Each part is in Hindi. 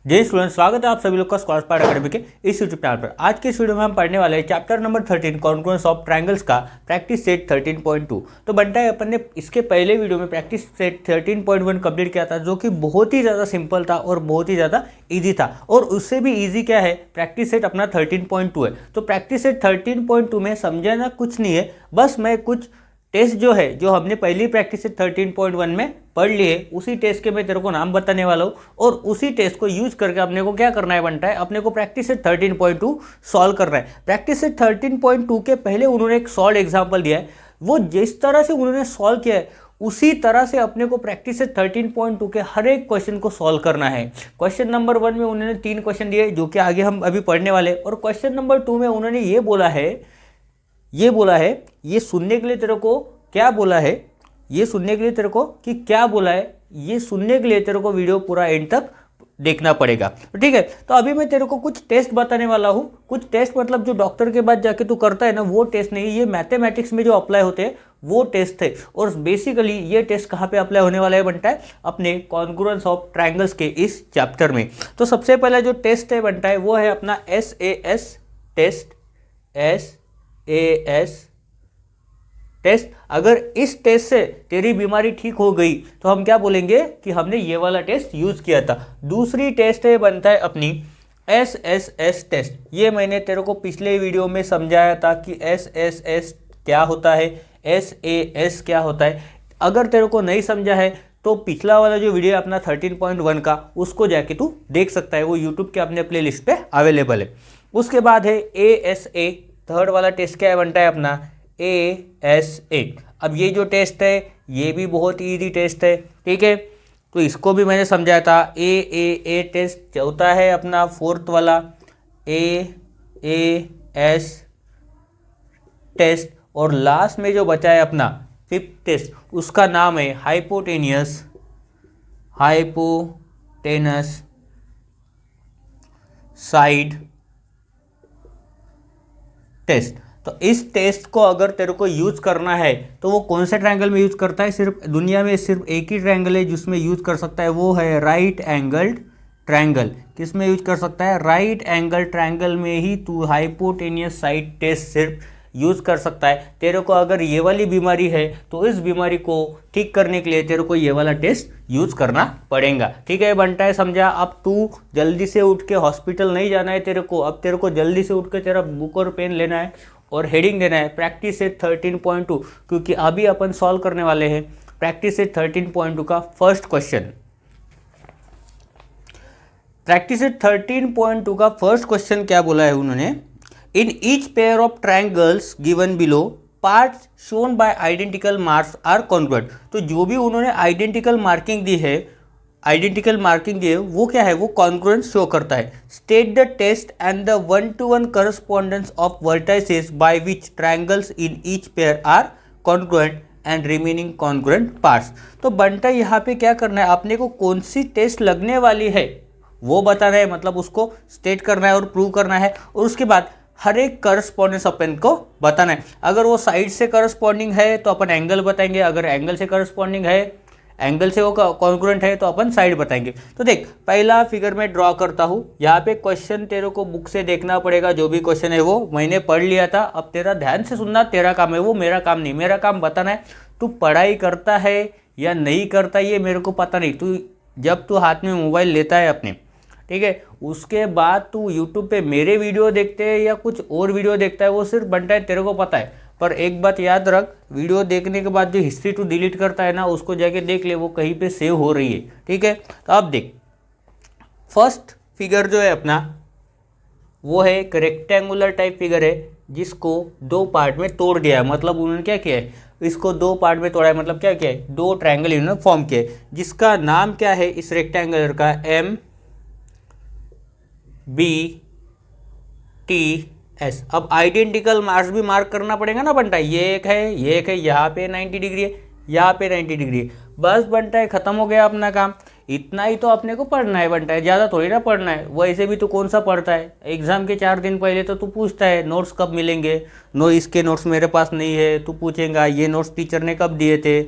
जय स्टूडेंट, स्वागत है आप सभी लोग का स्कॉलर पार्ट अकेडमी के इस यूट्यूब चैनल पर। आज के इस वीडियो में हम पढ़ने वाले हैं chapter number 13 congruence of triangles का प्रैक्टिस सेट 13.2। तो बनता है अपन ने इसके पहले वीडियो में प्रैक्टिस सेट 13.1 कंप्लीट किया था, जो कि बहुत ही ज़्यादा सिंपल था और बहुत ही ज़्यादा ईजी था। और उससे भी ईजी क्या है, प्रैक्टिस सेट अपना 13.2 है। तो प्रैक्टिस सेट 13.2 में समझाना कुछ नहीं है, बस मैं कुछ टेस्ट जो है जो हमने पहली प्रैक्टिस से 13.1 में पढ़ लिए उसी टेस्ट के मैं तेरे को नाम बताने वाला हूँ, और उसी टेस्ट को यूज करके अपने को क्या करना है बनता है, अपने को प्रैक्टिस से 13.2 सॉल्व करना है। प्रैक्टिस से 13.2 के पहले उन्होंने एक सॉल्व एग्जाम्पल दिया है, वो जिस तरह से उन्होंने सॉल्व किया है उसी तरह से अपने को प्रैक्टिस से 13.2 के हर एक क्वेश्चन को सॉल्व करना है। क्वेश्चन नंबर 1 में उन्होंने 3 क्वेश्चन दिए जो कि आगे हम अभी पढ़ने वाले, और क्वेश्चन नंबर 2 में उन्होंने ये बोला है, ये सुनने के लिए तेरे को क्या बोला है, ये सुनने के लिए तेरे को कि क्या बोला है, ये सुनने के लिए तेरे को वीडियो पूरा एंड तक देखना पड़ेगा। ठीक है, तो अभी मैं तेरे को कुछ टेस्ट बताने वाला हूँ। कुछ टेस्ट मतलब जो डॉक्टर के बाद जाके तू करता है ना, वो टेस्ट नहीं, ये मैथमेटिक्स में जो अप्लाई होते हैं वो टेस्ट थे। और बेसिकली ये टेस्ट कहाँ पे अप्लाई होने वाला है बनता है, अपने कॉन्ग्रुएंस ऑफ ट्रायंगल्स के इस चैप्टर में। तो सबसे पहला जो टेस्ट है बनता है वो है अपना SAS टेस्ट, SAS टेस्ट। अगर इस टेस्ट से तेरी बीमारी ठीक हो गई तो हम क्या बोलेंगे कि हमने ये वाला टेस्ट यूज किया था। दूसरी टेस्ट है बनता है अपनी SSS टेस्ट। ये मैंने तेरे को पिछले वीडियो में समझाया था कि SSS क्या होता है, SAS क्या होता है। अगर तेरे को नहीं समझा है तो पिछला वाला जो वीडियो है अपना 13.1 का, उसको जाके तू देख सकता है, वो यूट्यूब के अपने प्ले लिस्ट पे अवेलेबल है। उसके बाद है ASA, थर्ड वाला टेस्ट क्या है बनता है अपना ASA। अब ये जो टेस्ट है ये भी बहुत ईजी टेस्ट है, ठीक है, तो इसको भी मैंने समझाया था। AAA टेस्ट चौथा है अपना फोर्थ वाला AAS टेस्ट, और लास्ट में जो बचा है अपना फिफ्थ टेस्ट, उसका नाम है हाइपोटेनस साइड टेस्ट। तो इस टेस्ट को अगर तेरे को यूज करना है तो वो कौन से ट्रायंगल में यूज करता है, सिर्फ दुनिया में सिर्फ एक ही ट्रायंगल है जिसमें यूज कर सकता है, वो है राइट एंगल्ड ट्रायंगल। किस में यूज कर सकता है, राइट एंगल ट्रायंगल में ही तू हाइपोटेनियस साइड टेस्ट सिर्फ यूज कर सकता है। तेरे को अगर ये वाली बीमारी है तो इस बीमारी को ठीक करने के लिए तेरे को ये वाला टेस्ट यूज करना पड़ेगा। ठीक है बनता है, समझा। अब तू जल्दी से उठ के हॉस्पिटल नहीं जाना है तेरे को, अब तेरे को जल्दी से उठ के तेरा बुक और पेन लेना है और हेडिंग देना है प्रैक्टिस सेट 13.2, क्योंकि अभी अपन सॉल्व करने वाले हैं प्रैक्टिस सेट 13.2 का फर्स्ट क्वेश्चन। प्रैक्टिस सेट 13.2 का फर्स्ट क्वेश्चन क्या बोला है उन्होंने, in each pair of triangles given below parts shown by identical marks are congruent. तो जो भी उन्होंने आइडेंटिकल मार्किंग दी है वो क्या है, वो कॉन्ग्रुएंट शो करता है। State the test and the 1-to-1 correspondence of vertices by which triangles in each pair are congruent and remaining congruent parts. तो बनता यहाँ पे क्या करना है, आपने को कौन सी टेस्ट लगने वाली है वो बताना है, मतलब उसको स्टेट करना है और प्रूव करना है, और उसके बाद हर एक करस्पॉन्डेंस अपन को बताना है। अगर वो साइड से करस्पॉन्डिंग है तो अपन एंगल बताएंगे, अगर एंगल से करस्पॉन्डिंग है, एंगल से वो कॉन्ग्रुएंट है तो अपन साइड बताएंगे। तो देख, पहला फिगर में ड्रॉ करता हूँ। यहाँ पे क्वेश्चन तेरे को बुक से देखना पड़ेगा, जो भी क्वेश्चन है वो मैंने पढ़ लिया था। अब तेरा ध्यान से सुनना तेरा काम है, वो मेरा काम नहीं। मेरा काम बताना है तू पढ़ाई करता है या नहीं करता ये मेरे को पता नहीं। तू जब तू हाथ में मोबाइल लेता है अपने, ठीक है, उसके बाद तू यूट्यूब पे मेरे वीडियो देखते हैं या कुछ और वीडियो देखता है, वो सिर्फ बनता है तेरे को पता है। पर एक बात याद रख, वीडियो देखने के बाद जो हिस्ट्री तू डिलीट करता है ना, उसको जाके देख ले, वो कहीं पे सेव हो रही है। ठीक है, तो अब देख, फर्स्ट फिगर जो है अपना वो है एक रेक्टेंगुलर टाइप फिगर है जिसको दो पार्ट में तोड़ दिया है। मतलब उन्होंने क्या किया है, इसको दो पार्ट में तोड़ा है, मतलब क्या किया है, दो ट्रायंगल इन्होंने फॉर्म किए, जिसका नाम क्या है इस रेक्टेंगुलर का, MBTS। अब आइडेंटिकल मार्क्स भी मार्क करना पड़ेगा ना बनता है, ये एक है, यहाँ पे 90 डिग्री है, यहाँ पे 90 डिग्री है, बस बनता है, खत्म हो गया अपना काम। इतना ही तो अपने को पढ़ना है बनता है, ज़्यादा थोड़ी ना पढ़ना है। वैसे भी तो कौन सा पढ़ता है, एग्जाम के 4 दिन पहले तो तू पूछता है नोट्स कब मिलेंगे, इसके नोट्स मेरे पास नहीं है, तू पूछेगा ये नोट्स टीचर ने कब दिए थे,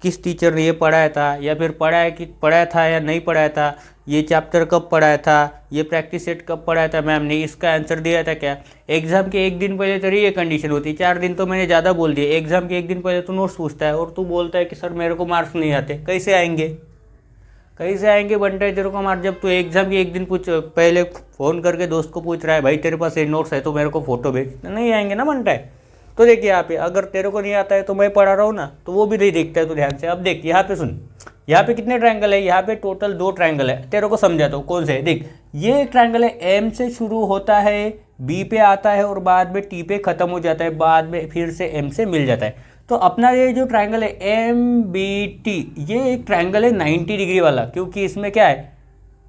किस टीचर ने ये पढ़ाया था, या फिर पढ़ाया था या नहीं पढ़ाया था, ये चैप्टर कब पढ़ाया था, ये प्रैक्टिस सेट कब पढ़ाया था मैम ने, इसका आंसर दिया था क्या। एग्जाम के एक दिन पहले तेरी ये कंडीशन होती है, 4 दिन तो मैंने ज़्यादा बोल दिया, एग्जाम के एक दिन पहले तो नोट्स पूछता है और तू बोलता है कि सर मेरे को मार्क्स नहीं आते। कैसे आएंगे, कैसे आएंगे बनता है तेरे को मार्क्स, जब तू एग्जाम के एक दिन पहले फ़ोन करके दोस्त को पूछ रहा है भाई तेरे पास ये नोट्स है तो मेरे को फोटो भेज, नहीं आएंगे ना बनता है। तो देखिए यहाँ पे अगर तेरे को नहीं आता है तो मैं पढ़ा रहा हूँ ना, तो वो भी नहीं देखता है तो ध्यान से। अब देख यहाँ पे सुन, यहाँ पे कितने ट्रायंगल है, यहाँ पे टोटल 2 ट्रायंगल है, तेरे को समझाता हूँ कौन से है। देख ये एक ट्रायंगल है, एम से शुरू होता है, बी पे आता है और बाद में टी पे ख़त्म हो जाता है, बाद में फिर से एम से मिल जाता है। तो अपना ये जो ट्रायंगल है एम बी टी, ये एक ट्रायंगल है 90 डिग्री वाला, क्योंकि इसमें क्या है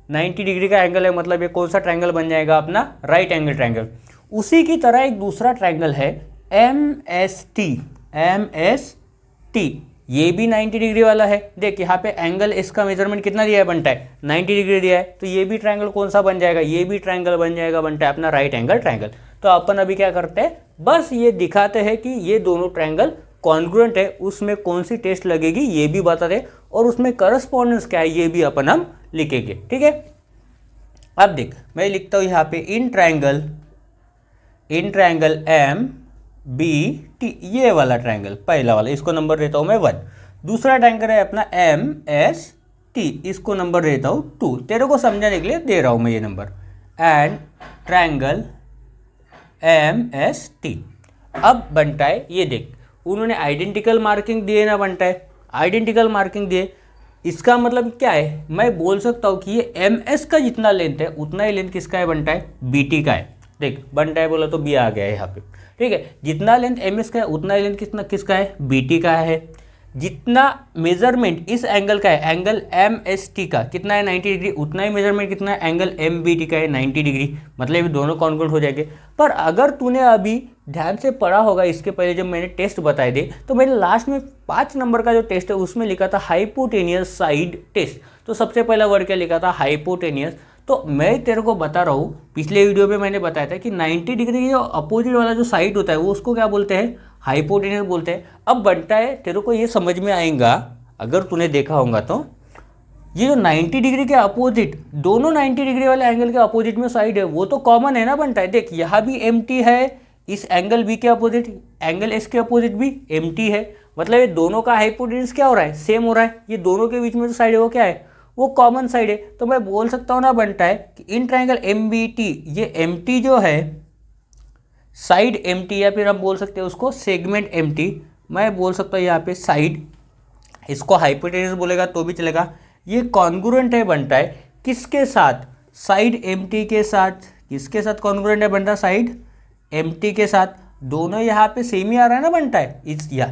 90 डिग्री का एंगल है, मतलब ये कौन सा ट्रायंगल बन जाएगा अपना, राइट एंगल ट्रायंगल। उसी की तरह एक दूसरा ट्रायंगल है एम एस टी, ये भी 90 डिग्री वाला है। देख यहाँ पे एंगल इसका मेजरमेंट कितना दिया है बनता है, 90 डिग्री दिया है, तो ये भी ट्रायंगल कौन सा बन जाएगा, ये भी ट्रायंगल बन जाएगा बनता है अपना राइट एंगल ट्रायंगल। तो अपन अभी क्या करते हैं, बस ये दिखाते हैं कि ये दोनों ट्रायंगल कॉन्ग्रुएंट है, उसमें कौन सी टेस्ट लगेगी ये भी बता दे, और उसमें करस्पॉन्डेंस क्या है ये भी अपन हम लिखेंगे, ठीक है। अब देख मैं लिखता हूँ यहाँ पे in triangle M B T, ये वाला ट्रायंगल पहला वाला, इसको नंबर देता हूँ मैं 1। दूसरा ट्रायंगल है अपना एम एस टी, इसको नंबर देता हूँ 2, तेरे को समझाने के लिए दे रहा हूँ मैं ये नंबर। And triangle M S T, अब बनता है ये देख उन्होंने आइडेंटिकल मार्किंग दिए ना बनता है, आइडेंटिकल मार्किंग दिए, इसका मतलब क्या है, मैं बोल सकता हूँ कि ये एम एस का जितना लेंथ है उतना ही लेंथ किसका है बनता है, बी टी का है। देख बनता है बोला तो बी आ गया है यहाँ पे, ठीक है। जितना लेंथ एम एस का है उतना ही लेंथ किसका है, बी टी का है। जितना मेजरमेंट इस एंगल का है, एंगल एम एस टी का कितना है 90 डिग्री, उतना ही मेजरमेंट कितना है एंगल एम बी टी का है 90 डिग्री, मतलब ये दोनों कॉन्ग्रुएंट हो जाएंगे। पर अगर तूने अभी ध्यान से पढ़ा होगा इसके पहले जब मैंने टेस्ट बताए थे, तो मैंने लास्ट में 5 नंबर का जो टेस्ट है उसमें लिखा था हाइपोटेनियस साइड टेस्ट। तो सबसे पहला वर्ड क्या लिखा था, हाइपोटेनियस। तो मैं तेरे को बता रहा हूँ, पिछले वीडियो में मैंने बताया था कि 90 डिग्री की जो अपोजिट वाला जो साइड होता है वो उसको क्या बोलते हैं, हाइपोटेनियस बोलते हैं। अब बनता है तेरे को ये समझ में आएगा अगर तूने देखा होगा तो, ये जो 90 डिग्री के अपोजिट, दोनों 90 डिग्री वाले एंगल के अपोजिट में साइड है वो तो कॉमन है ना बनता है। देख यहाँ भी एम टी है, इस एंगल बी के अपोजिट, एंगल एस के अपोजिट भी एम टी है, मतलब ये दोनों का हाइपोटेन्यूज क्या हो रहा है, सेम हो रहा है। ये दोनों के बीच में जो साइड है वो क्या है, वो कॉमन साइड है। तो मैं बोल सकता हूँ ना बनता है कि in triangle M B T, ये एम टी जो है साइड एम टी, या फिर हम बोल सकते हैं उसको सेगमेंट एम टी, मैं बोल सकता हूँ यहाँ पे साइड, इसको हाइपोटेन्यूज बोलेगा तो भी चलेगा। ये कॉन्ग्रुएंट है बनता है किसके साथ, साइड एम टी के साथ। किसके साथ कॉन्ग्रुएंट है बनता है, साइड एम टी के साथ। दोनों यहाँ पे सेम ही आ रहा है ना बनता है, इस या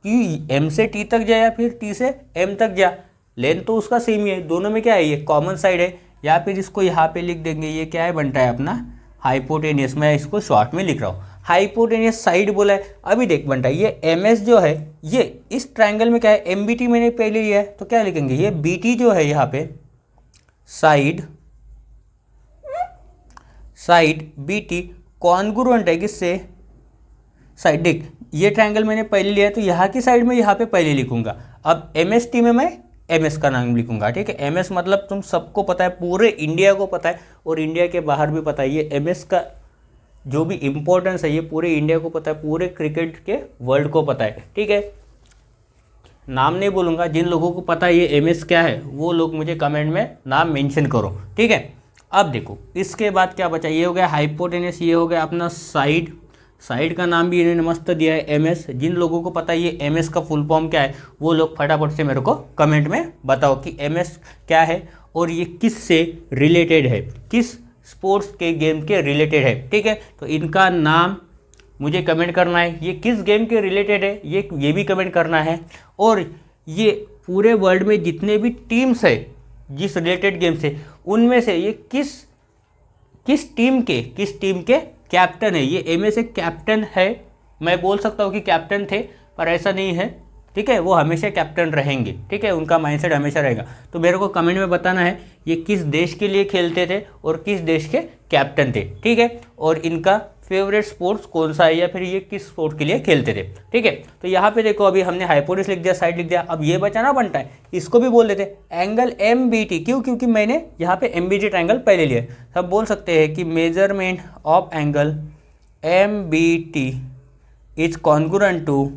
कि एम से टी तक जाए या फिर टी से एम तक जा, लेंथ तो उसका सेम ही है, दोनों में क्या है ये कॉमन साइड है। या फिर इसको यहाँ पे लिख देंगे, ये क्या है बनता है अपना हाइपोटेनियस, मैं इसको शॉर्ट में लिख रहा हूँ हाइपोटेनियस साइड बोला है। अभी देख बनता है ये एम एस जो है ये इस ट्रायंगल में क्या है, एम बी टी मैंने पहले लिया है तो क्या लिखेंगे, ये बी टी जो है यहाँ पे साइड बी टी कॉन्ग्रुएंट है किससे, साइड। देख ये ट्रायंगल मैंने पहले लिया है तो यहाँ की साइड में यहाँ पे पहले लिखूंगा। अब एम एस टी में मैं एम एस का नाम लिखूंगा, ठीक है। एम एस मतलब तुम सबको पता है, पूरे इंडिया को पता है और इंडिया के बाहर भी पता है। ये एम एस का जो भी इम्पोर्टेंस है ये पूरे इंडिया को पता है, पूरे क्रिकेट के वर्ल्ड को पता है, ठीक है। नाम नहीं बोलूँगा, जिन लोगों को पता है ये एम एस क्या है वो लोग मुझे कमेंट में नाम मेंशन करो, ठीक है। अब देखो इसके बाद क्या बचा, ये हो गया हाइपोटेनस, ये हो गया अपना साइड। साइड का नाम भी इन्होंने मस्त दिया है एम एस। जिन लोगों को पता है ये एम एस का फुल फॉर्म क्या है वो लोग फटाफट से मेरे को कमेंट में बताओ कि एम एस क्या है और ये किस से रिलेटेड है, किस स्पोर्ट्स के गेम के रिलेटेड है, ठीक है। तो इनका नाम मुझे कमेंट करना है, ये किस गेम के रिलेटेड है ये भी कमेंट करना है। और ये पूरे वर्ल्ड में जितने भी टीम्स है जिस रिलेटेड गेम से, उनमें से ये किस टीम के कैप्टन है। ये एम एस एक कैप्टन है, मैं बोल सकता हूँ कि कैप्टन थे पर ऐसा नहीं है, ठीक है। वो हमेशा कैप्टन रहेंगे, ठीक है, उनका माइंडसेट हमेशा रहेगा। तो मेरे को कमेंट में बताना है ये किस देश के लिए खेलते थे और किस देश के कैप्टन थे, ठीक है। और इनका फेवरेट स्पोर्ट्स कौन सा है या फिर ये किस स्पोर्ट के लिए खेलते थे। ठीक है, तो यहाँ पे देखो अभी हमने हाइपोटेन्यूज लिख दिया, साइड लिख दिया। अब ये बचा ना बनता है, इसको भी बोल देते एंगल एम बी टी। क्यों? क्योंकि मैंने यहाँ पे एम बी टी ट्राइंगल पहले लिया है। तो हम बोल सकते हैं कि measurement of angle M B T is congruent to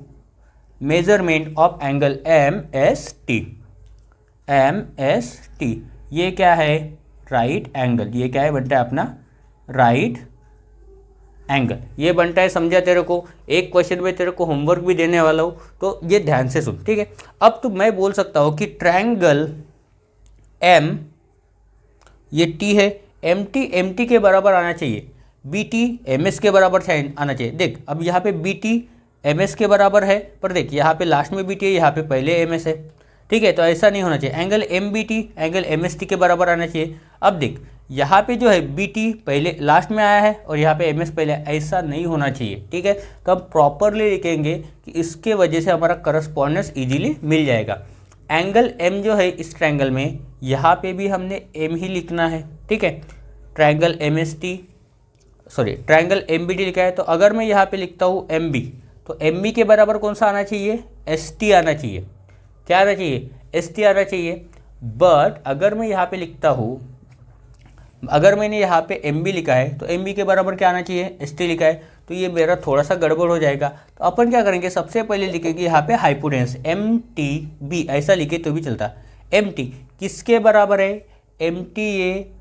measurement of angle M S T. M S T ये क्या है? Right angle. ये क्या है? बनता है अपना राइट एंगल। ये बनता है, समझा तेरे को? एक क्वेश्चन में तेरे को होमवर्क भी देने वाला हूँ, तो ये ध्यान से सुन। ठीक है, अब तो मैं बोल सकता हूँ कि ट्रायंगल एम, ये टी है, एम टी के बराबर आना चाहिए, बी टी एम एस के बराबर आना चाहिए। देख अब यहाँ पे बी टी एम एस के बराबर है, पर देख यहाँ पे लास्ट में बी टी है, यहाँ पे पहले एम एस है। ठीक है, तो ऐसा नहीं होना चाहिए। Angle M B T angle M S T के बराबर आना चाहिए। अब देख यहाँ पे जो है बी टी पहले लास्ट में आया है और यहाँ पे एम एस पहले, ऐसा नहीं होना चाहिए। ठीक है, तो हम प्रॉपरली लिखेंगे कि इसके वजह से हमारा करस्पॉन्डेंस इजीली मिल जाएगा। एंगल एम जो है इस ट्रायंगल में, यहाँ पे भी हमने एम ही लिखना है। ठीक है, triangle M S T, sorry triangle M B T लिखा है, तो अगर मैं यहाँ पे लिखता हूँ एम बी, तो एम बी के बराबर कौन सा आना चाहिए? एस टी आना चाहिए। क्या आना चाहिए? एस टी आना चाहिए। बट अगर मैं यहाँ पे लिखता हूँ, अगर मैंने यहाँ पे एम बी लिखा है तो एम बी के बराबर क्या आना चाहिए? एस टी लिखा है, तो ये मेरा थोड़ा सा गड़बड़ हो जाएगा। तो अपन क्या करेंगे, सबसे पहले लिखेंगे यहाँ पे हाइपोटेन्यूज एम टी बी, ऐसा लिखे तो भी चलता। एम टी किसके बराबर है? एम टी, ये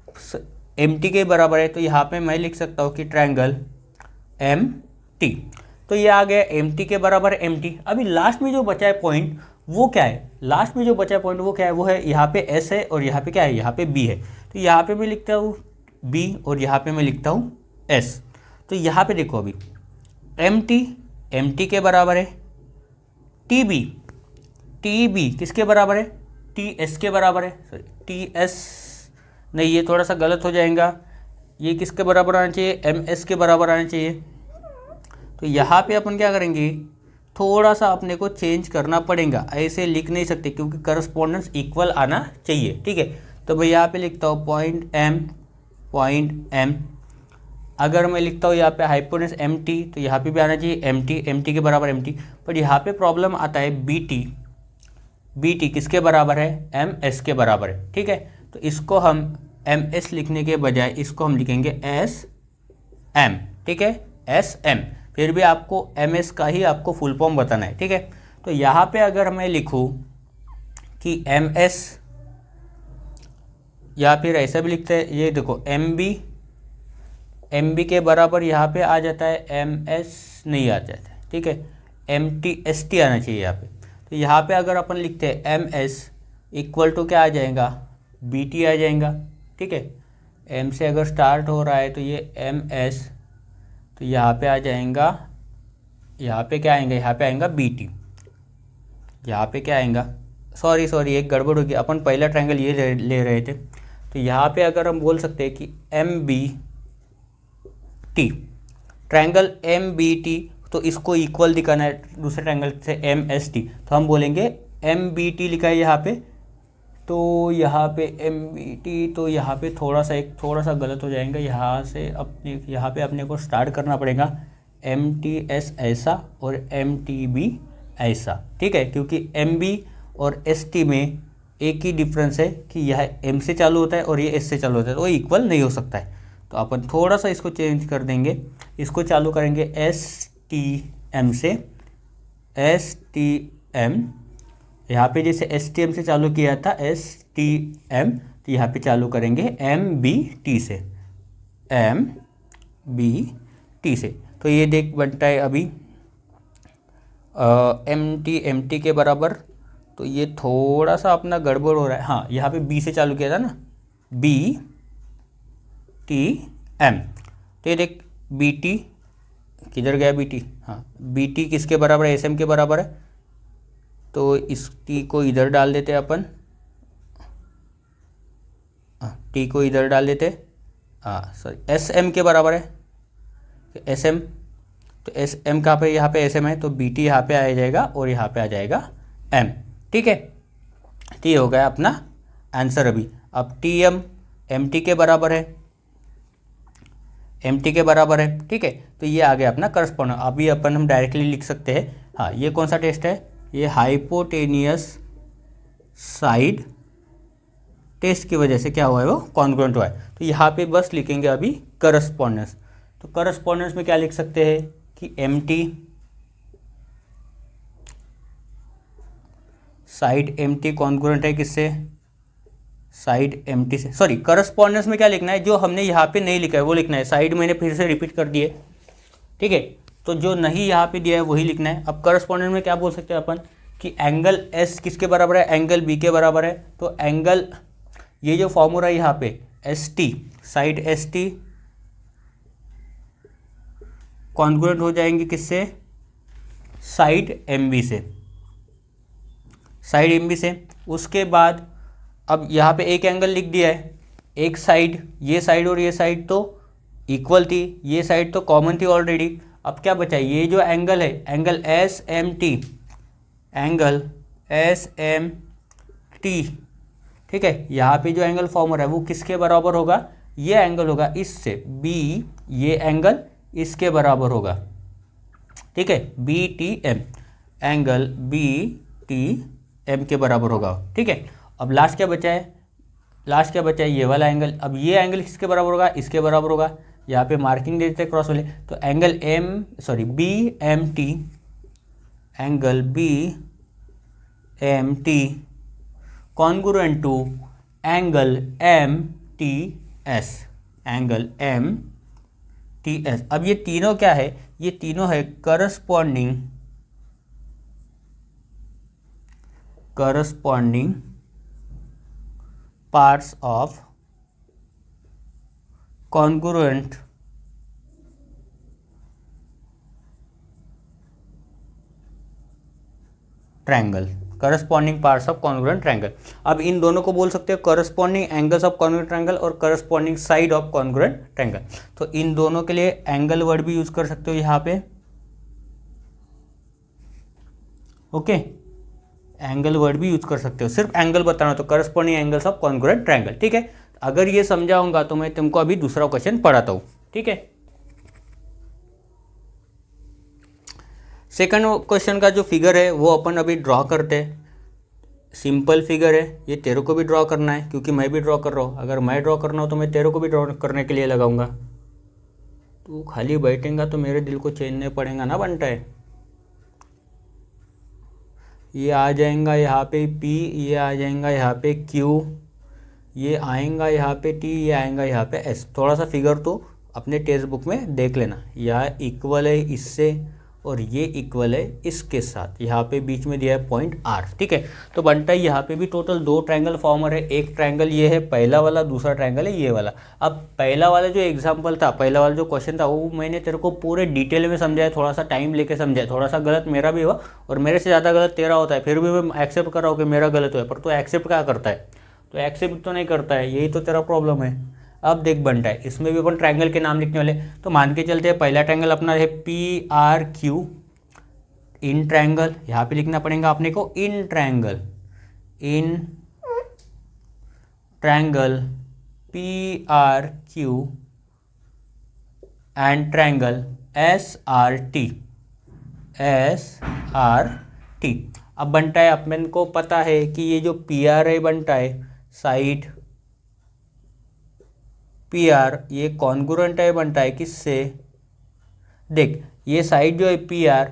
एम टी के बराबर है, तो यहाँ पे मैं लिख सकता हूँ कि ट्रायंगल एम टी, तो ये आ गया एम टी के बराबर एम टी। अभी लास्ट में जो बचा है पॉइंट वो क्या है? लास्ट में जो बचा है पॉइंट वो क्या है? वो है यहाँ पे एस है और यहाँ पे क्या है? यहाँ पे बी है। तो यहाँ पे मैं लिखता हूँ बी और यहाँ पे मैं लिखता हूँ एस। तो यहाँ पे देखो अभी एम टी के बराबर है, टी बी किसके बराबर है? टी एस के बराबर है। सॉरी टी एस नहीं, ये थोड़ा सा गलत हो जाएगा। ये किसके बराबर आना चाहिए? एम एस के बराबर आना चाहिए। तो यहाँ पे अपन क्या करेंगे, थोड़ा सा अपने को चेंज करना पड़ेगा, ऐसे लिख नहीं सकते क्योंकि करस्पॉन्डेंस इक्वल आना चाहिए। ठीक है, तो मैं यहाँ पे लिखता हूँ पॉइंट एम। अगर मैं लिखता हूँ यहाँ पे हाइपोटेन्यूज एम टी, तो यहाँ पे भी आना चाहिए एम टी के बराबर एम टी। पर यहाँ पे प्रॉब्लम आता है बी टी किसके बराबर है? एम एस के बराबर है। ठीक है, तो इसको हम एम एस लिखने के बजाय इसको हम लिखेंगे एस एम। ठीक है, एस एम। फिर भी आपको एम एस का ही आपको फुल फॉर्म बताना है। ठीक है, तो यहाँ पे अगर मैं लिखूँ कि एम एस, या फिर ऐसा भी लिखते हैं, ये देखो एम बी के बराबर यहाँ पे आ जाता है, एम एस नहीं आ जाता है। ठीक है, एम टी एस टी आना चाहिए यहाँ पे। तो यहाँ पे अगर अपन लिखते हैं एम एस इक्वल टू क्या आ जाएगा? बी टी आ जाएगा। ठीक है, एम से अगर स्टार्ट हो रहा है तो ये एम एस, तो यहाँ पे आ जाएगा, यहाँ पे क्या आएगा? यहाँ पे आएगा बी टी। यहाँ पे क्या आएगा? सॉरी एक गड़बड़ होगी, अपन पहला ट्रायंगल ये ले रहे थे। तो यहाँ पे अगर हम बोल सकते हैं कि M B T, triangle M B T, तो इसको इक्वल दिखाना है दूसरे ट्रायंगल से एम एस टी, तो हम बोलेंगे एम बी टी लिखा है यहाँ पे, तो यहाँ पे एम बी टी, तो यहाँ पे थोड़ा सा गलत हो जाएगा। यहाँ से अपने यहाँ पे अपने को स्टार्ट करना पड़ेगा, एम टी एस ऐसा और एम टी बी ऐसा। ठीक है, क्योंकि एम बी और एस टी में एक ही डिफरेंस है कि यह एम से चालू होता है और ये एस से चालू होता है, तो वो इक्वल नहीं हो सकता है। तो अपन थोड़ा सा इसको चेंज कर देंगे, इसको चालू करेंगे एस टी एम से, एस टी एम। यहाँ पे जैसे एस टी एम से चालू किया था एस टी एम, तो यहाँ पे चालू करेंगे एम बी टी से, एम बी टी से। तो ये देख बनता है अभी एम टी के बराबर। तो ये थोड़ा सा अपना गड़बड़ हो रहा है। हाँ, यहाँ पे बी से चालू किया था ना, बी टी एम। तो ये देख बी टी किधर गया? बी टी, हाँ बी टी किसके बराबर है? एस एम के बराबर है। तो इस टी को इधर डाल देते अपन, टी को इधर डाल देते, सॉरी एस एम के बराबर है, एस एम। तो एस एम कहाँ पे? यहाँ पे एस एम है, तो बी टी यहाँ पे आ जाएगा और यहाँ पे आ जाएगा एम। ठीक है, तो ये हो गया अपना आंसर। अभी अब टी एम टी के बराबर है, MT के बराबर है, ठीक है। तो ये आ गया अपना करस्पॉन्डेंस। अभी अपन हम डायरेक्टली लिख सकते हैं, हाँ ये कौन सा टेस्ट है, ये हाइपोटेनियस साइड टेस्ट की वजह से क्या हुआ है, वो कॉन्ग्रुएंट हुआ है। तो यहाँ पे बस लिखेंगे अभी करस्पॉन्डेंस। तो करस्पॉन्डेंस में क्या लिख सकते हैं कि MT साइड MT कॉन्ग्रुएंट है किससे, साइड MT से। सॉरी, करस्पॉन्डेंस में क्या लिखना है, जो हमने यहाँ पे नहीं लिखा है वो लिखना है। साइड मैंने फिर से रिपीट कर दिए, ठीक है। तो जो नहीं यहाँ पे दिया है वही लिखना है। अब करस्पॉन्डेंस में क्या बोल सकते हैं अपन कि एंगल S किसके बराबर है, एंगल B के बराबर है। तो एंगल, ये जो फॉर्मूला है यहाँ पे ST, साइड ST कॉन्ग्रुएंट हो जाएंगे किससे, साइड MB से, साइड MB से। उसके बाद अब यहाँ पे एक एंगल लिख दिया है, एक साइड, ये साइड और ये साइड तो इक्वल थी, ये साइड तो कॉमन थी ऑलरेडी। अब क्या बचा, ये जो एंगल है, एंगल SMT, एंगल SMT, ठीक है। यहाँ पे जो एंगल फॉर्मूला है वो किसके बराबर होगा, ये एंगल होगा इससे B, ये एंगल इसके बराबर होगा, ठीक है, BTM, एंगल BTM के बराबर होगा, ठीक है। अब लास्ट क्या बचा है, लास्ट क्या बचा है, ये वाला एंगल। अब ये एंगल किसके बराबर होगा, इसके बराबर होगा। यहाँ पे मार्किंग दे देते हैं क्रॉस वाले। तो angle BMT, angle BMT congruent to angle MTS, angle MTS। अब ये तीनों क्या है, ये तीनों है corresponding parts of congruent triangle, corresponding parts of congruent triangle. अब इन दोनों को बोल सकते हो corresponding angles of congruent triangle और corresponding side of congruent triangle. तो इन दोनों के लिए एंगल वर्ड भी यूज कर सकते हो यहाँ पे, ओके, एंगल वर्ड भी यूज कर सकते हो। सिर्फ एंगल बताना तो corresponding angles of congruent triangle, ठीक है। अगर ये समझाऊंगा तो मैं तुमको अभी दूसरा क्वेश्चन पढ़ाता हूँ, ठीक है। सेकंड क्वेश्चन का जो फिगर है वो अपन अभी ड्रॉ करते हैं। सिंपल फिगर है, ये तेरे को भी ड्रॉ करना है क्योंकि मैं भी ड्रॉ कर रहा हूँ। अगर मैं ड्रॉ करना हो तो मैं तेरे को भी ड्रॉ करने के लिए लगाऊंगा। तू खाली बैठेगा तो मेरे दिल को चैन नहीं पड़ेगा ना बनता है। ये आ जाएगा यहाँ पे P, ये आ जाएगा यहाँ पे Q, ये आएगा यहाँ पे T, ये आएगा यहाँ पे S। थोड़ा सा फिगर तो अपने टेक्स्ट बुक में देख लेना। यह इक्वल है इससे और ये इक्वल है इसके साथ। यहाँ पे बीच में दिया है पॉइंट R, ठीक है। तो बनता है यहाँ पे भी टोटल दो ट्रायंगल फॉर्मर है। एक ट्रायंगल ये है पहला वाला, दूसरा ट्रायंगल है ये वाला। अब पहला वाला जो एग्जाम्पल था, पहला वाला जो क्वेश्चन था वो मैंने तेरे को पूरे डिटेल में समझाया, थोड़ा सा टाइम लेके समझाया। थोड़ा सा गलत मेरा भी हुआ और मेरे से ज़्यादा गलत तेरा होता है, फिर भी मैं एक्सेप्ट कर रहा हूँ कि मेरा गलत हुआ है। पर तो एक्सेप्ट क्या करता है, तो एक्सेप्ट तो नहीं करता है, यही तो तेरा प्रॉब्लम है। अब देख बनता है, इसमें भी अपन ट्रायंगल के नाम लिखने वाले। तो मान के चलते हैं पहला ट्रायंगल अपना है PRQ इन ट्रायंगल। यहाँ पे लिखना पड़ेगा अपने को in triangle PRQ and triangle SRT। अब बनता है, अपन को पता है कि ये जो PRA बनता है साइड PR, ये कॉन्ग्रुएंट है बनता है किससे, देख ये साइड जो है PR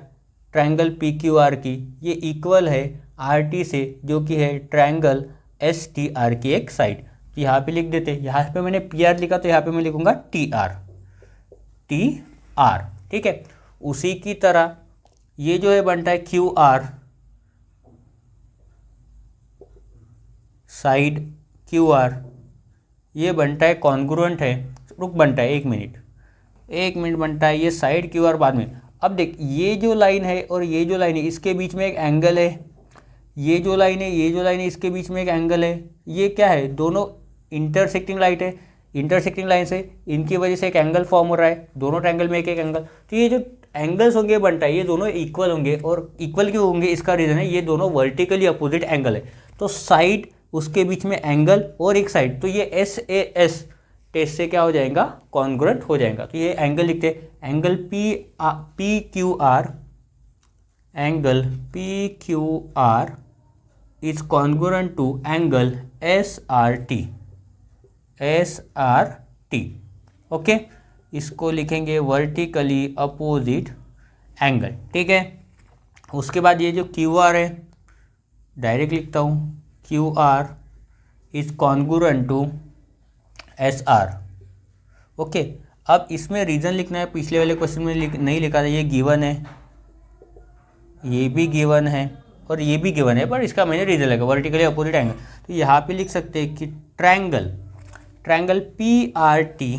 ट्रायंगल PQR की, ये इक्वल है RT से जो कि है ट्रायंगल STR की एक साइड। तो यहाँ पे लिख देते, यहाँ पे मैंने PR लिखा तो यहाँ पे मैं लिखूंगा TR, ठीक है। उसी की तरह ये जो है बनता है QR, साइड QR, ये बनता है कॉन्ग्रुएंट है। रुक, बनता है एक मिनट बनता है ये साइड QR बाद में। अब देख ये जो लाइन है और ये जो लाइन है इसके बीच में एक एंगल है, ये जो लाइन है इसके बीच में एक एंगल है। ये क्या है, दोनों इंटरसेक्टिंग लाइन है, इंटरसेक्टिंग लाइन से इनकी वजह से एक एंगल फॉर्म हो रहा है, दोनों ट्रायंगल में एक एक एंगल। तो ये जो एंगल्स होंगे बनता है ये दोनों इक्वल होंगे। और इक्वल क्यों होंगे, इसका रीज़न है ये दोनों वर्टिकली अपोजिट एंगल है। तो साइड, उसके बीच में एंगल और एक साइड, तो ये SAS टेस्ट से क्या हो जाएगा, कॉन्ग्रुएंट हो जाएगा। तो ये एंगल लिखते हैं, angle P Q R, angle P Q R is congruent to angle S R T, S R T. Okay, इसको लिखेंगे वर्टिकली अपोजिट एंगल, ठीक है। उसके बाद ये जो क्यू आर है, डायरेक्ट लिखता हूँ, Q R is congruent to S R. Okay, अब इसमें रीजन लिखना है, पिछले वाले क्वेश्चन में नहीं लिखा था, ये गिवन है, ये भी गिवन है और ये भी गिवन है, पर इसका मैंने रीजन लगा वर्टिकली अपोजिट एंगल। तो यहाँ पे लिख सकते हैं कि triangle, triangle P R T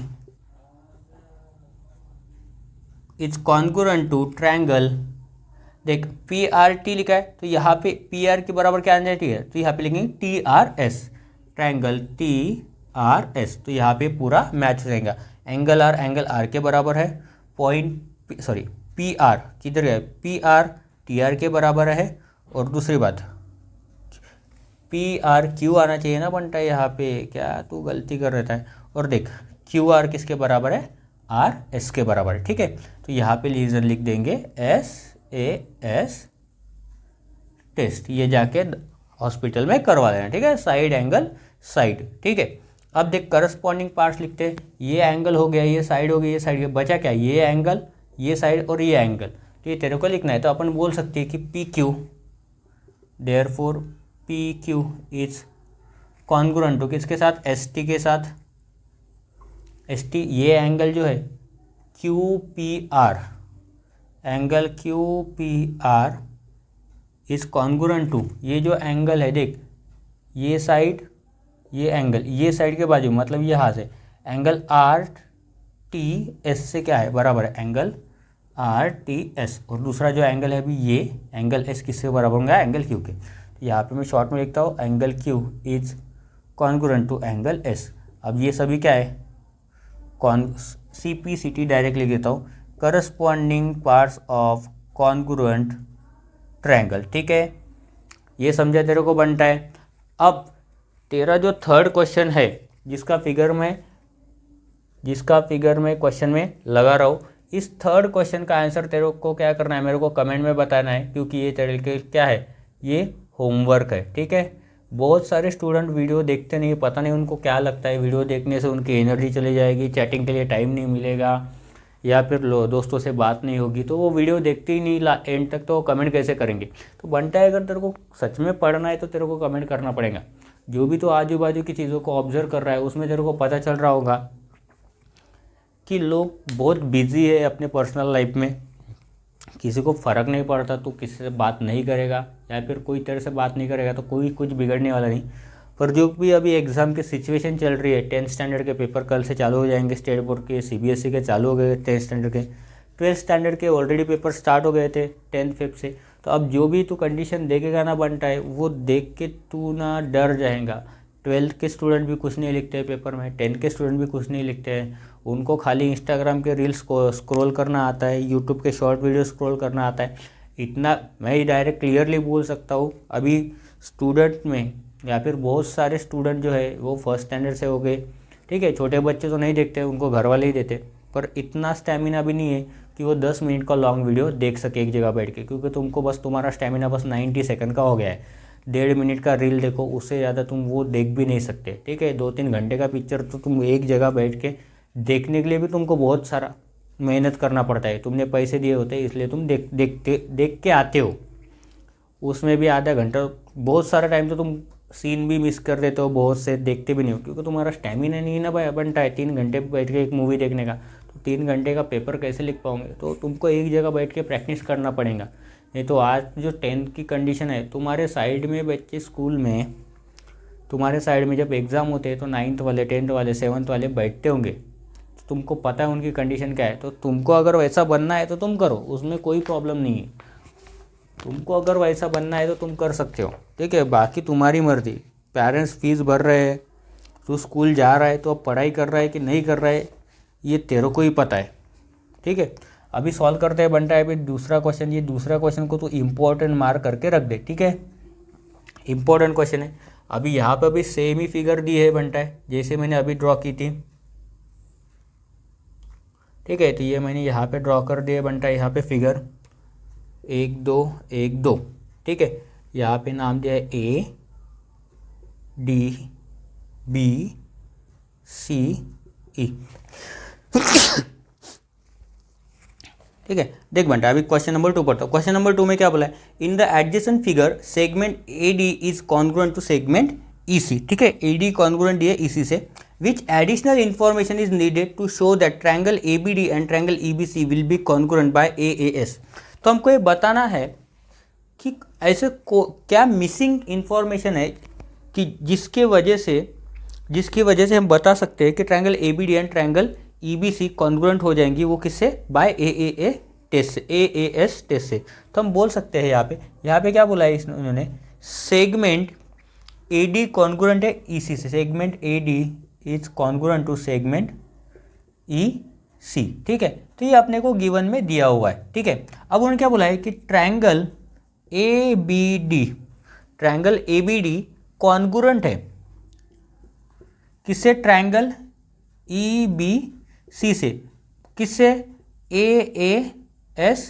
is congruent to triangle, देख पी आर टी लिखा है तो यहाँ पे पी आर के बराबर क्या आना चाहिए, तो यहाँ पे लिखेंगे T R S, triangle T R S. तो यहाँ पे पूरा मैच हो जाएगा, एंगल आर के बराबर है, पॉइंट सॉरी पी आर किधर है, पी आर टी आर के बराबर है, और दूसरी बात पी आर क्यू आना चाहिए ना बनता है, यहाँ पे क्या तू गलती कर रहता है, और देख क्यू आर किसके बराबर है, आर एस के बराबर है, ठीक है। तो यहाँ पे रीजन लिख देंगे एस ए एस टेस्ट, ये जाके हॉस्पिटल में करवा लेना, ठीक है, साइड एंगल साइड, ठीक है। अब देख करस्पॉन्डिंग पार्ट्स लिखते हैं, ये एंगल हो गया, ये साइड हो गई, ये साइड, बचा क्या, ये एंगल, ये साइड और ये एंगल, तो ये तेरे को लिखना है। तो अपन बोल सकते हैं कि P Q, therefore P Q is congruent to किसके साथ, एस टी के साथ, एस टी, ये एंगल जो है Q P R, angle Q P R is congruent to, ये जो एंगल है देख, ये साइड, ये एंगल, ये साइड के बाजू मतलब यहाँ से एंगल आर टी एस से क्या है, बराबर है एंगल आर टी एस, और दूसरा जो एंगल है अभी ये एंगल एस किससे बराबर होगा, एंगल क्यू के। तो यहाँ पे मैं शॉर्ट में लिखता हूँ angle Q is congruent to angle S. अब ये सभी क्या है, C P C T direct लिख देता हूँ, corresponding parts of congruent triangle, ठीक है, ये समझा तेरे को बनता है। अब तेरा जो थर्ड क्वेश्चन है जिसका फिगर में क्वेश्चन में लगा रहा हूँ, इस थर्ड क्वेश्चन का आंसर तेरे को क्या करना है, मेरे को कमेंट में बताना है, क्योंकि ये तेरे के क्या है, ये होमवर्क है, ठीक है। बहुत सारे स्टूडेंट वीडियो देखते नहीं, पता नहीं उनको क्या लगता है वीडियो देखने से उनकी एनर्जी चली जाएगी, चैटिंग के लिए टाइम नहीं मिलेगा, या फिर दोस्तों से बात नहीं होगी, तो वो वीडियो देखते ही नहीं एंड तक, तो वो कमेंट कैसे करेंगे। तो बनता है अगर तेरे को सच में पढ़ना है तो तेरे को कमेंट करना पड़ेगा। जो भी तो आजू बाजू की चीज़ों को ऑब्जर्व कर रहा है उसमें तेरे को पता चल रहा होगा कि लोग बहुत बिजी है अपने पर्सनल लाइफ में, किसी को फ़र्क नहीं पड़ता तो किसी से बात नहीं करेगा, या फिर कोई तेरे से बात नहीं करेगा तो कोई कुछ बिगड़ने वाला नहीं। पर जो भी अभी एग्ज़ाम की सिचुएशन चल रही है, 10th स्टैंडर्ड के पेपर कल से चालू हो जाएंगे, स्टेट बोर्ड के, सीबीएसई के चालू हो गए 10th स्टैंडर्ड के, 12th स्टैंडर्ड के ऑलरेडी पेपर स्टार्ट हो गए थे 10 फेब से। तो अब जो भी तू कंडीशन देखेगा ना बनता है, वो देख के तू ना डर जाएगा। 12th के स्टूडेंट भी कुछ नहीं लिखते हैं पेपर में, 10th के स्टूडेंट भी कुछ नहीं लिखते हैं, उनको खाली इंस्टाग्राम के रील्स को स्क्रॉल करना आता है, यूट्यूब के शॉर्ट वीडियो स्क्रॉल करना आता है। इतना मैं डायरेक्ट क्लियरली बोल सकता हूँ, अभी स्टूडेंट में या फिर बहुत सारे स्टूडेंट जो है वो फर्स्ट स्टैंडर्ड से हो गए, ठीक है। छोटे बच्चे तो नहीं देखते, उनको घर वाले ही देते, पर इतना स्टेमिना भी नहीं है कि वो 10 मिनट का लॉन्ग वीडियो देख सके एक जगह बैठ के, क्योंकि तुमको बस तुम्हारा स्टेमिना बस 90 सेकंड का हो गया है। 1.5 मिनट का रील देखो, उससे ज़्यादा तुम वो देख भी नहीं सकते, ठीक है। 2-3 घंटे का पिक्चर तो तुम एक जगह बैठ के देखने के लिए भी तुमको बहुत सारा मेहनत करना पड़ता है, तुमने पैसे दिए होते हैं इसलिए तुम देख के आते हो, उसमें भी आधा घंटा, बहुत सारा टाइम तो तुम सीन भी मिस कर देते हो, बहुत से देखते भी नहीं हो, क्योंकि तुम्हारा स्टेमिना नहीं ना भाई बनता है 3 घंटे बैठ के एक मूवी देखने का। तो 3 घंटे का पेपर कैसे लिख पाओगे, तो तुमको एक जगह बैठ के प्रैक्टिस करना पड़ेगा। नहीं तो आज जो 10th की कंडीशन है, तुम्हारे साइड में बच्चे स्कूल में, तुम्हारे साइड में जब एग्ज़ाम होते हैं तो 9th वाले, 10th वाले, 7th वाले बैठते होंगे, तो तुमको पता है उनकी कंडीशन क्या है। तो तुमको अगर वैसा बनना है तो तुम करो, उसमें कोई प्रॉब्लम नहीं है। तुमको अगर वैसा बनना है तो तुम कर सकते हो, ठीक है। बाकी तुम्हारी मर्जी, पेरेंट्स फीस भर रहे हैं, तू स्कूल जा रहा है तो अब पढ़ाई कर रहा है कि नहीं कर रहा है ये तेरे को ही पता है, ठीक है। अभी सॉल्व करते हैं बनता है अभी दूसरा क्वेश्चन। ये दूसरा क्वेश्चन को तो इम्पोर्टेंट मार्क करके रख दे, ठीक है, इम्पोर्टेंट क्वेश्चन है। अभी यहाँ पर भी सेम ही फिगर दी है बनता है जैसे मैंने अभी ड्रॉ की थी, ठीक है। तो ये मैंने यहाँ पे ड्रॉ कर दिया बनता है, यहाँ पे फिगर 1 2 1 2, ठीक है। यहाँ पे नाम दिया है A D B C E, ठीक है। देख बनता है, अभी क्वेश्चन नंबर 2 पढ़ता हूँ। क्वेश्चन नंबर 2 में क्या बोला है, in the adjacent figure segment AD is congruent to segment EC, ठीक है। AD कॉन्ग्रुएंट है EC से, which additional information is needed to show that triangle ABD and triangle EBC will be congruent by AAS। तो हमको ये बताना है कि ऐसे क्या मिसिंग इंफॉर्मेशन है कि जिसके वजह से हम बता सकते हैं कि triangle ABD and triangle EBC congruent हो जाएंगी, वो किससे, बाय AAS टेस्ट से। तो हम बोल सकते हैं यहाँ पे क्या बोला है इन्होंने, सेगमेंट AD कॉन्ग्रुएंट है EC से, segment AD is congruent to segment EC, ठीक है। तो ये अपने को गिवन में दिया हुआ है, ठीक है। अब उन्होंने क्या बोला है कि ट्रायंगल ABD कॉन्ग्रुएंट है किससे, ट्रायंगल EBC से, किससे, AAS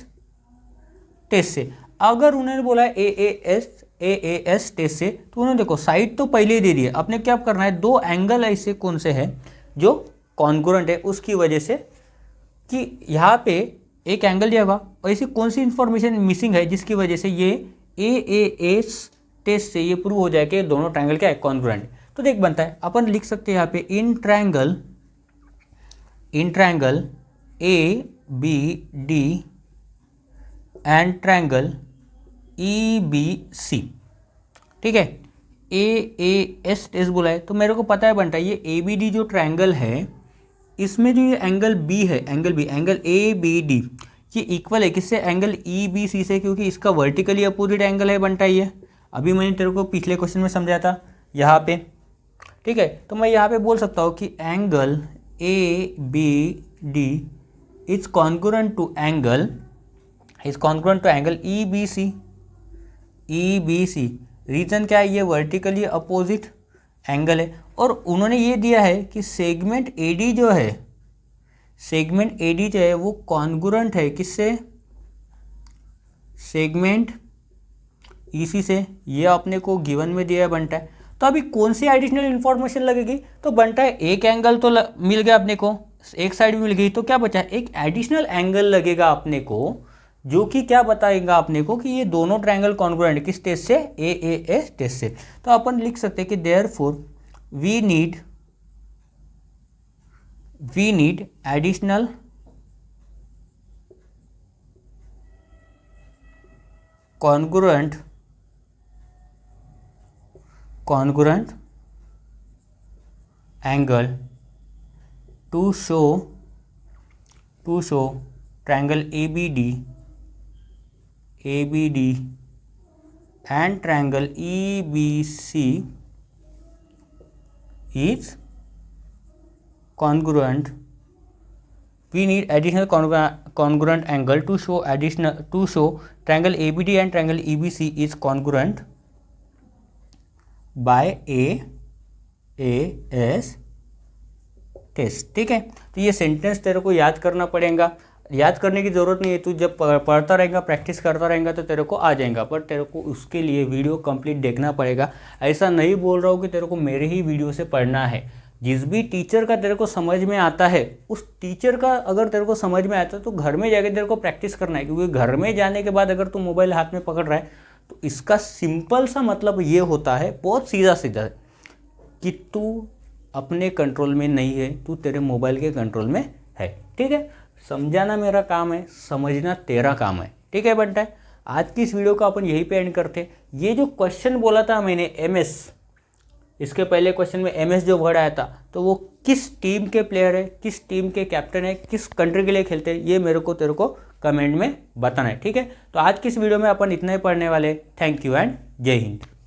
टेस्ट से। अगर उन्होंने बोला है AAS टेस्ट से, तो उन्होंने देखो साइड तो पहले ही दे दी है, अपने क्या करना है, दो एंगल ऐसे कौन से हैं जो कॉन्ग्रुएंट है, उसकी वजह से कि यहाँ पे एक एंगल दिया होगा, ऐसी कौन सी इंफॉर्मेशन मिसिंग है जिसकी वजह से ये AAS टेस्ट से ये प्रूव हो जाए कि दोनों ट्रायंगल क्या है, कॉन्ग्रुएंट। तो देख बनता है, अपन लिख सकते हैं यहाँ पे in triangle ABD and triangle EBC, ठीक है। AAS टेस्ट बोला है, तो मेरे को पता है बनता है ये ABD जो ट्रायंगल है, इसमें जो ये एंगल B है, एंगल ABD, ये इक्वल है किससे, एंगल EBC से, क्योंकि इसका वर्टिकली अपोजिट एंगल है बनता है ये। अभी मैंने तेरे को पिछले क्वेश्चन में समझाया था यहाँ पे, ठीक है। तो मैं यहाँ पे बोल सकता हूँ कि angle ABD is congruent to angle EBC। Reason क्या है, ये वर्टिकली अपोजिट एंगल है। और उन्होंने ये दिया है कि सेगमेंट AD जो है वो कॉन्ग्रुएंट है किससे, सेगमेंट EC से। ये अपने को गिवन में दिया है बनता है। तो अभी कौन सी एडिशनल इंफॉर्मेशन लगेगी, तो बनता है एक एंगल तो मिल गया अपने को, एक साइड मिल गई, तो क्या बचा, एक एडिशनल एंगल लगेगा अपने को, जो कि क्या बताएगा अपने को कि ये दोनों ट्रायंगल कॉन्ग्रुएंट किस टेस्ट से, AAS टेस्ट से। तो अपन लिख सकते हैं कि therefore we need additional congruent angle to show triangle ABD and triangle EBC is congruent. We need additional congruent angle to show triangle ABD and triangle EBC is congruent by AAS test, ठीक है। तो ये सेंटेंस तेरे को याद करना पड़ेगा, याद करने की ज़रूरत नहीं है, तू जब पढ़ता रहेगा, प्रैक्टिस करता रहेगा तो तेरे को आ जाएगा, पर तेरे को उसके लिए वीडियो कंप्लीट देखना पड़ेगा। ऐसा नहीं बोल रहा हूँ कि तेरे को मेरे ही वीडियो से पढ़ना है, जिस भी टीचर का तेरे को समझ में आता है, उस टीचर का अगर तेरे को समझ में आता है तो घर में जाके तेरे को प्रैक्टिस करना है, क्योंकि घर में जाने के बाद अगर तू मोबाइल हाथ में पकड़ रहा है तो इसका सिंपल सा मतलब ये होता है, बहुत सीधा कि तू अपने कंट्रोल में नहीं है, तू तेरे मोबाइल के कंट्रोल में है, ठीक है। समझाना मेरा काम है, समझना तेरा काम है, ठीक है बेटा। आज की इस वीडियो को अपन यहीं पे एंड करते। ये जो क्वेश्चन बोला था मैंने MS, इसके पहले क्वेश्चन में MS जो वर्ड आया था, तो वो किस टीम के प्लेयर है, किस टीम के कैप्टन है, किस कंट्री के लिए खेलते हैं, ये मेरे को तेरे को कमेंट में बताना है, ठीक है। तो आज की इस वीडियो में अपन इतना ही पढ़ने वाले। थैंक यू एंड जय हिंद।